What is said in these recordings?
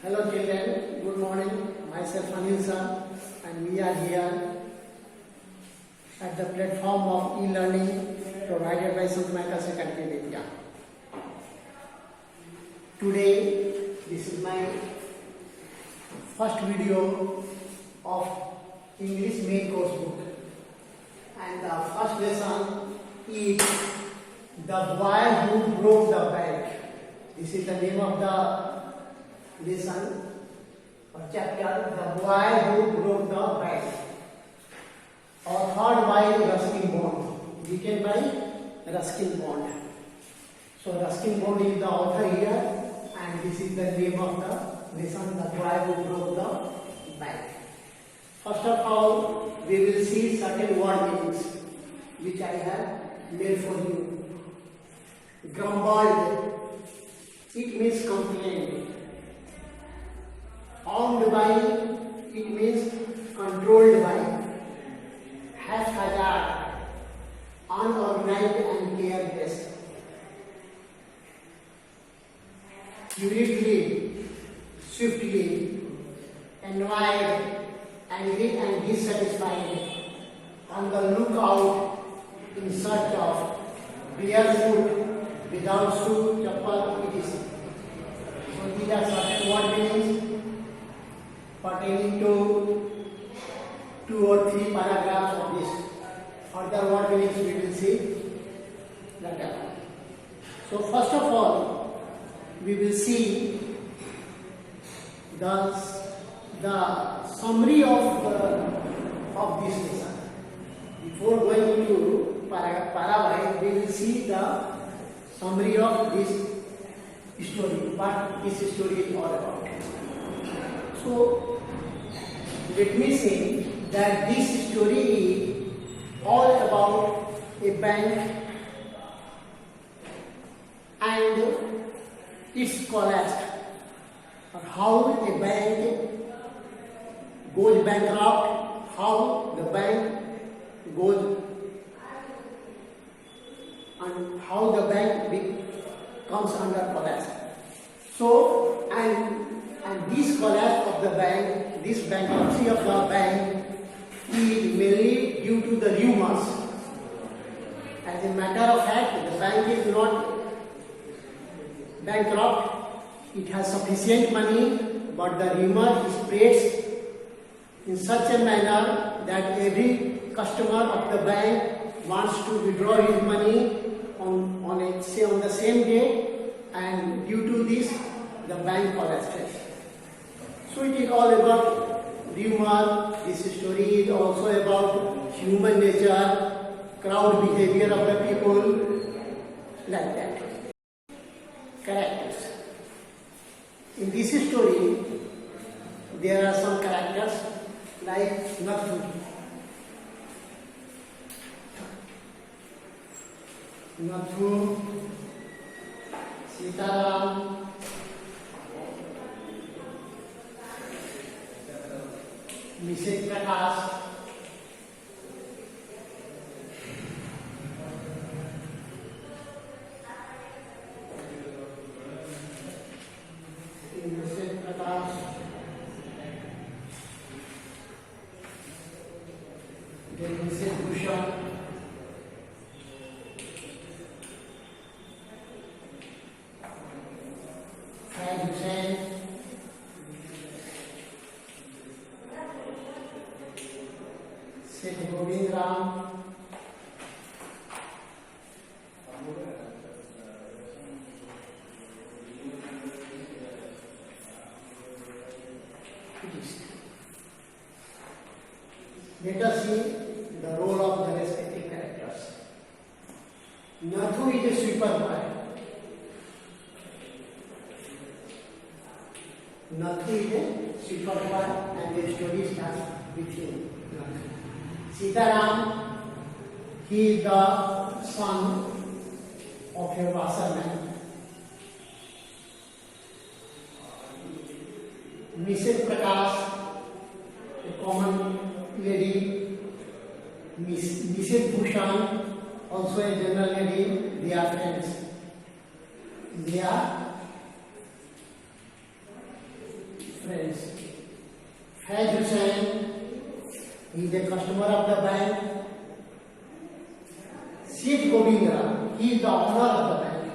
Hello children, good morning. Myself Anil sir and we are here at the platform of e-learning provided by Sant Michael's Academy India. Today, this is my first video of English main course book, and the first lesson is The Boy Who Broke the Bank. This is the name of the lesson or chapter, The Boy Who Broke the Bank, authored by Ruskin Bond, written by Ruskin Bond. So Ruskin Bond is the author here, and this is the name of the lesson, The Boy Who Broke the Bank. First of all, we will see certain word meanings which I have made for you. Grumbled, it means complained. Owned by, it means controlled by. Haphazard, unorganized and careless. Hurriedly, swiftly, annoyed, angry and dissatisfied, on the lookout, in search of, barefoot, without shoe, chappal, etc. So these are certain word meanings pertaining to 2 or 3 paragraphs of this. Further word meanings we will see later. So first of all, we will see the summary of this lesson. Before going to paragraph, we will see the summary of this story, what this story is all about. So let me say that this story is all about a bank and its collapse, or how a bank goes bankrupt, how the bank goes and how the bank comes under collapse. So, and this collapse of the bank, this bankruptcy of the bank is mainly due to the rumors. As a matter of fact, the bank is not bankrupt, it has sufficient money, but the rumor spreads in such a manner that every customer of the bank wants to withdraw his money on the same day, and due to this the bank collapses. So it is all about rumor. This story is also about human nature, crowd behavior of the people, like that. Characters. In this story, there are some characters like Nathu. Nathu, Sitaram, Mrs. Prakash, then Mrs. Bhushan, Syed Hussain, Seth Govind Ram, let us see the role of the respective characters. Nathu is a sweeper boy. Nathu is a sweeper boy, and the story starts with him. Sitaram, he is the son of a washerman. Mrs. Prakash, a common lady. Mrs. Bhushan, also a general lady. They are friends. They are friends. Faiz Hussain, he is a customer of the bank. Seth Govindra, he is the owner of the bank.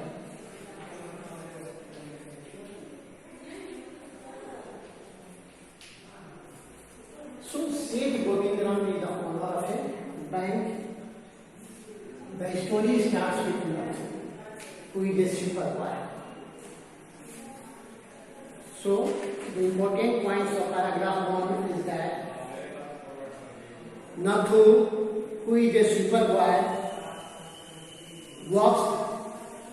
So Seth Govindra is the owner of a bank. The story starts with Nath, who is a supervisor. So the important points of paragraph 1 is that Nathu, who is a supervisor, works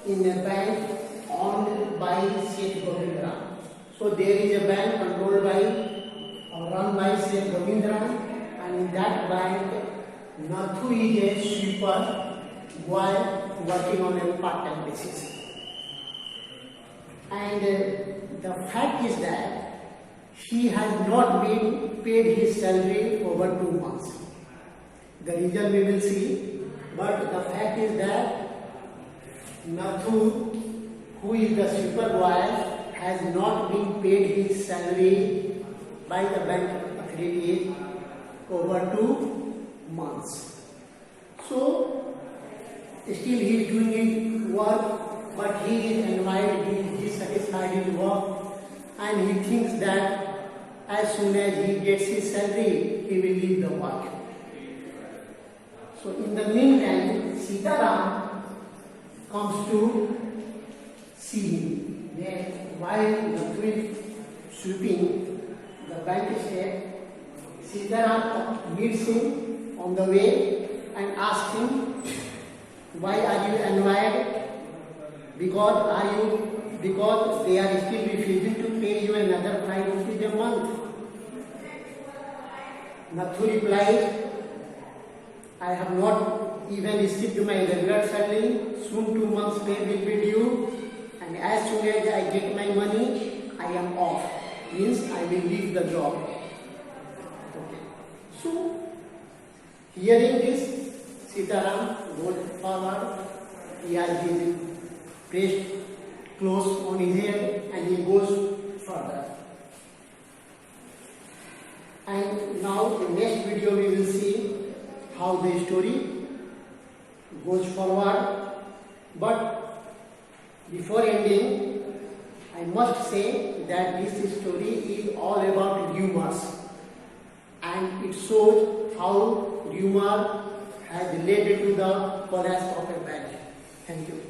in a bank owned by Seth Govindra. So there is a bank controlled by or run by Seth Govindra, and in that bank Nathu is a supervisor working on a part-time basis. And the fact is that he has not been paid his salary over 2 months. The reason we will see, but the fact is that Nathu, who is the supervisor, has not been paid his salary by the bank authorities over 2 months. So still he is doing his work, but he is annoyed, he is satisfied in work, and he thinks that as soon as he gets his salary, he will leave the work. So in the meantime, Sitaram comes to see him. Then while Nathu is sweeping the bank step, Sitaram meets him on the way and asks him, why are you annoyed? Because they are still refusing to pay you another 5 rupees a month. Nathu replies, I have not even received my regular salary. Soon 2 months pay will be due, and as soon as I get my money, I am off. Means I will leave the job. Okay. So hearing this, Sitaram goes forward. He has his pressed close on his head and he goes further. And now in next video we will see how the story goes forward. But before ending, I must say that this story is all about rumors, and it shows how rumor has led to the collapse of a bank. Thank you.